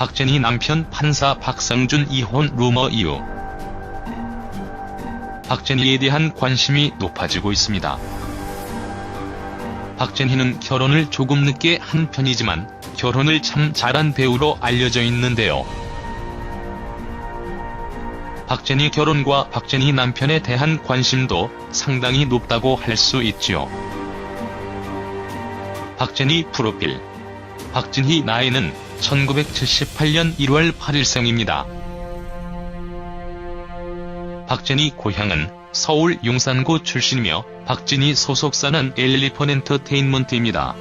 박제니 남편 판사 박성준 이혼 루머 이후 박제니에 대한 관심이 높아지고 있습니다. 박제니는 결혼을 조금 늦게 한 편이지만 결혼을 참 잘한 배우로 알려져 있는데요. 박제니 결혼과 박제니 남편에 대한 관심도 상당히 높다고 할 수 있지요. 박제니 프로필. 박진희 나이는 1978년 1월 8일생입니다. 박제니 고향은 서울 용산구 출신이며 박진희 소속사는 엘리펀 엔터테인먼트입니다.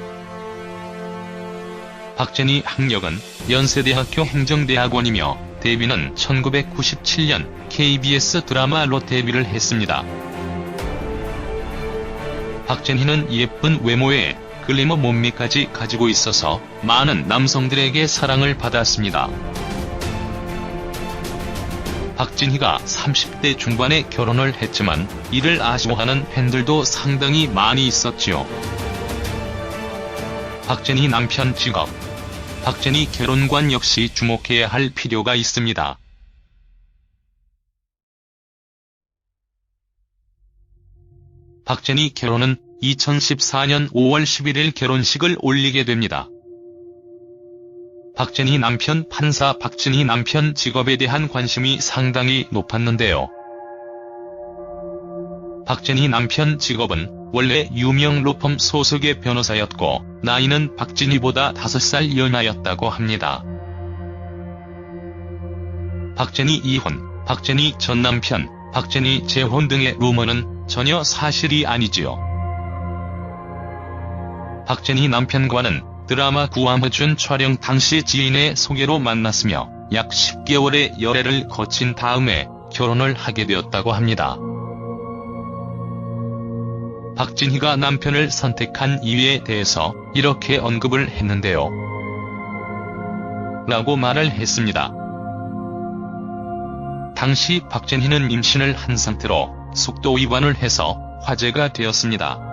박제니 학력은 연세대학교 행정대학원이며 데뷔는 1997년 KBS 드라마로 데뷔를 했습니다. 박제니는 예쁜 외모에 글래머 몸매까지 가지고 있어서 많은 남성들에게 사랑을 받았습니다. 박진희가 30대 중반에 결혼을 했지만 이를 아쉬워하는 팬들도 상당히 많이 있었지요. 박제니 남편 직업. 박제니 결혼관 역시 주목해야 할 필요가 있습니다. 박제니 결혼은 2014년 5월 11일 결혼식을 올리게 됩니다. 박제니 남편 판사 박진희 남편 직업에 대한 관심이 상당히 높았는데요. 박제니 남편 직업은 원래 유명 로펌 소속의 변호사였고 나이는 박진희보다 5살 연하였다고 합니다. 박제니 이혼, 박제니 전 남편, 박제니 재혼 등의 루머는 전혀 사실이 아니지요. 박제니 남편과는 드라마 구암호준 촬영 당시 지인의 소개로 만났으며 약 10개월의 열애를 거친 다음에 결혼을 하게 되었다고 합니다. 박진희가 남편을 선택한 이유에 대해서 이렇게 언급을 했는데요. 라고 말을 했습니다. 당시 박진희는 임신을 한 상태로 속도 위반을 해서 화제가 되었습니다.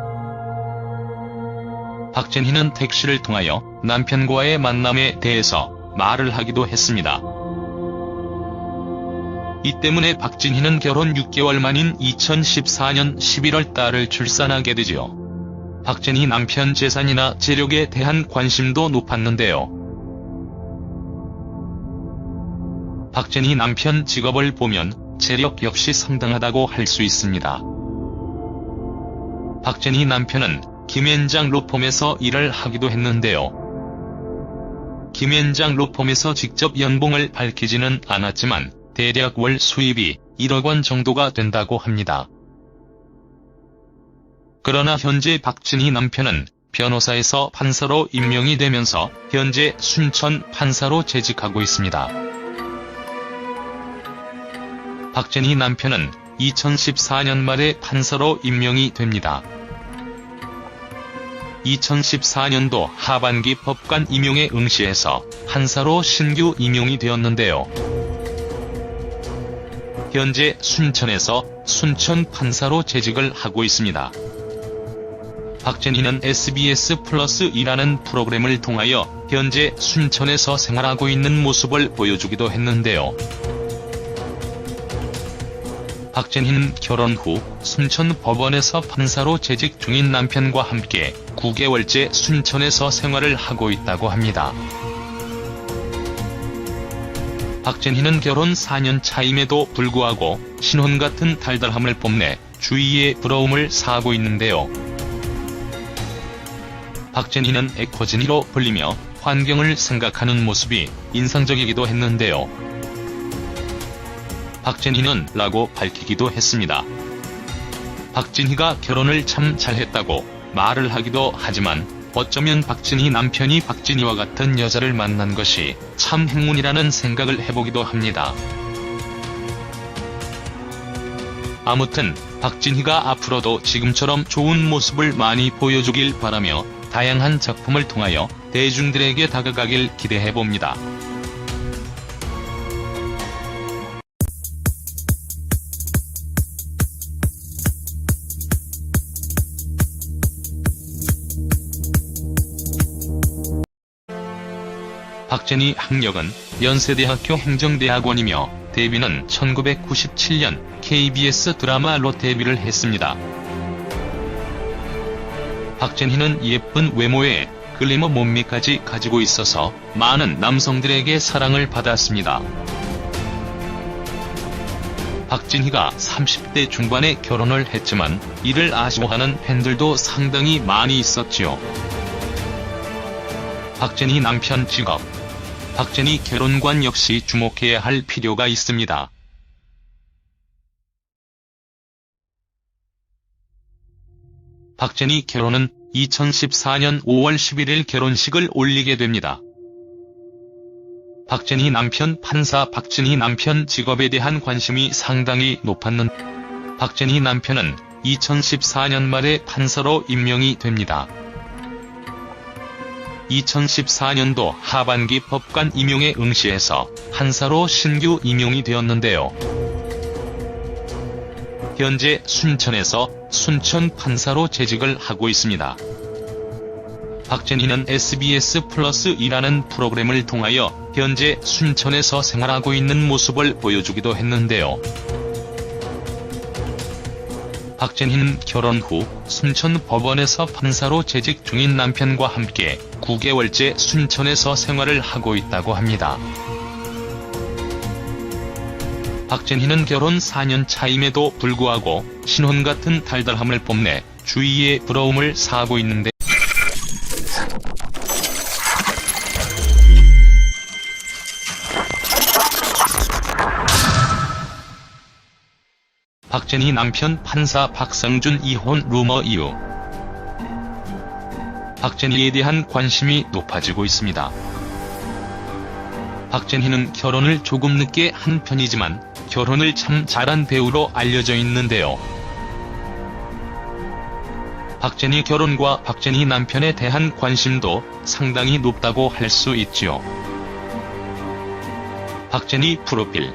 박진희는 택시를 통하여 남편과의 만남에 대해서 말을 하기도 했습니다. 이 때문에 박진희는 결혼 6개월 만인 2014년 11월 딸을 출산하게 되지요. 박진희 남편 재산이나 재력에 대한 관심도 높았는데요. 박진희 남편 직업을 보면 재력 역시 상당하다고 할 수 있습니다. 박진희 남편은 김앤장 로펌에서 일을 하기도 했는데요. 김앤장 로펌에서 직접 연봉을 밝히지는 않았지만 대략 월 수입이 1억 원 정도가 된다고 합니다. 그러나 현재 박진희 남편은 변호사에서 판사로 임명이 되면서 현재 순천 판사로 재직하고 있습니다. 박진희 남편은 2014년 말에 판사로 임명이 됩니다. 2014년도 하반기 법관 임용에 응시해서 판사로 신규 임용이 되었는데요. 현재 순천에서 순천 판사로 재직을 하고 있습니다. 박진희는 SBS 플러스이라는 프로그램을 통하여 현재 순천에서 생활하고 있는 모습을 보여주기도 했는데요. 박진희는 결혼 후 순천 법원에서 판사로 재직 중인 남편과 함께 9개월째 순천에서 생활을 하고 있다고 합니다. 박진희는 결혼 4년 차임에도 불구하고 신혼 같은 달달함을 뽐내 주위의 부러움을 사고 있는데요. 박진희는 에코진이로 불리며 환경을 생각하는 모습이 인상적이기도 했는데요. 박진희는 라고 밝히기도 했습니다. 박진희가 결혼을 참 잘했다고 말을 하기도 하지만 어쩌면 박진희 남편이 박진희와 같은 여자를 만난 것이 참 행운이라는 생각을 해보기도 합니다. 아무튼 박진희가 앞으로도 지금처럼 좋은 모습을 많이 보여주길 바라며 다양한 작품을 통하여 대중들에게 다가가길 기대해봅니다. 박제니 학력은 연세대학교 행정대학원이며 데뷔는 1997년 KBS 드라마로 데뷔를 했습니다. 박제니는 예쁜 외모에 글래머 몸매까지 가지고 있어서 많은 남성들에게 사랑을 받았습니다. 박진희가 30대 중반에 결혼을 했지만 이를 아쉬워하는 팬들도 상당히 많이 있었지요. 박진희 남편 직업. 박진희 결혼관 역시 주목해야 할 필요가 있습니다. 박진희 결혼은 2014년 5월 11일 결혼식을 올리게 됩니다. 박진희 남편 판사. 박진희 남편 직업에 대한 관심이 상당히 높았는데 박진희 남편은 2014년 말에 판사로 임명이 됩니다. 2014년도 하반기 법관 임용에 응시해서 판사로 신규 임용이 되었는데요. 현재 순천에서 순천 판사로 재직을 하고 있습니다. 박진희는 SBS 플러스이라는 프로그램을 통하여 현재 순천에서 생활하고 있는 모습을 보여주기도 했는데요. 박진희는 결혼 후 순천 법원에서 판사로 재직 중인 남편과 함께 9개월째 순천에서 생활을 하고 있다고 합니다. 박진희는 결혼 4년 차임에도 불구하고 신혼 같은 달달함을 뽐내 주위의 부러움을 사고 있는데 박진희 남편 판사 박상준 이혼 루머 이후 박진희에 대한 관심이 높아지고 있습니다. 박진희는 결혼을 조금 늦게 한 편이지만 결혼을 참 잘한 배우로 알려져 있는데요. 박진희 결혼과 박진희 남편에 대한 관심도 상당히 높다고 할 수 있지요. 박진희 프로필.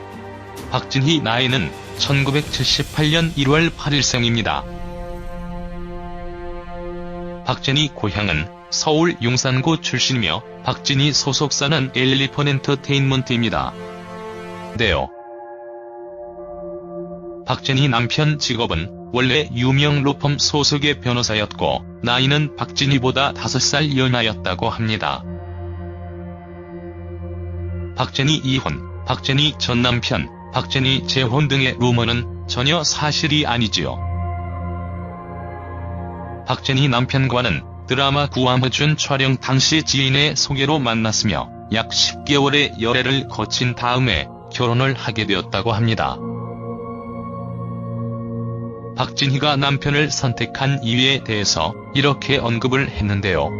박진희 나이는 1978년 1월 8일생입니다. 박진희 고향은 서울 용산구 출신이며 박진희 소속사는 엘리펀 엔터테인먼트입니다. 네요. 박진희 남편 직업은 원래 유명 로펌 소속의 변호사였고 나이는 박진희보다 5살 연하였다고 합니다. 박진희 이혼, 박진희 전 남편, 박진희 재혼 등의 루머는 전혀 사실이 아니지요. 박진희 남편과는 드라마 구암호준 촬영 당시 지인의 소개로 만났으며 약 10개월의 열애를 거친 다음에 결혼을 하게 되었다고 합니다. 박진희가 남편을 선택한 이유에 대해서 이렇게 언급을 했는데요.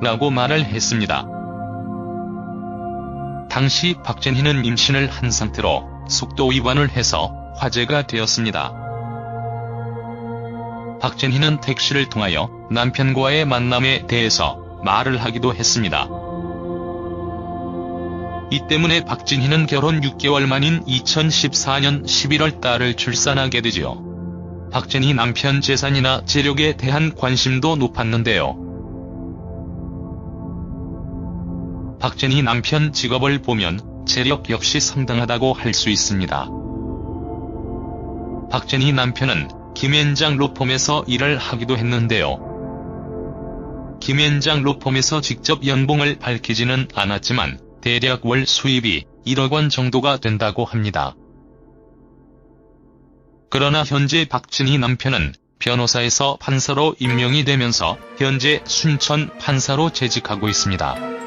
라고 말을 했습니다. 당시 박진희는 임신을 한 상태로 속도 위반을 해서 화제가 되었습니다. 박진희는 택시를 통하여 남편과의 만남에 대해서 말을 하기도 했습니다. 이 때문에 박진희는 결혼 6개월 만인 2014년 11월 딸을 출산하게 되지요. 박진희 남편 재산이나 재력에 대한 관심도 높았는데요. 박진희 남편 직업을 보면 재력 역시 상당하다고 할 수 있습니다. 박진희 남편은 김앤장 로펌에서 일을 하기도 했는데요. 김앤장 로펌에서 직접 연봉을 밝히지는 않았지만 대략 월 수입이 1억 원 정도가 된다고 합니다. 그러나 현재 박진희 남편은 변호사에서 판사로 임명이 되면서 현재 순천 판사로 재직하고 있습니다.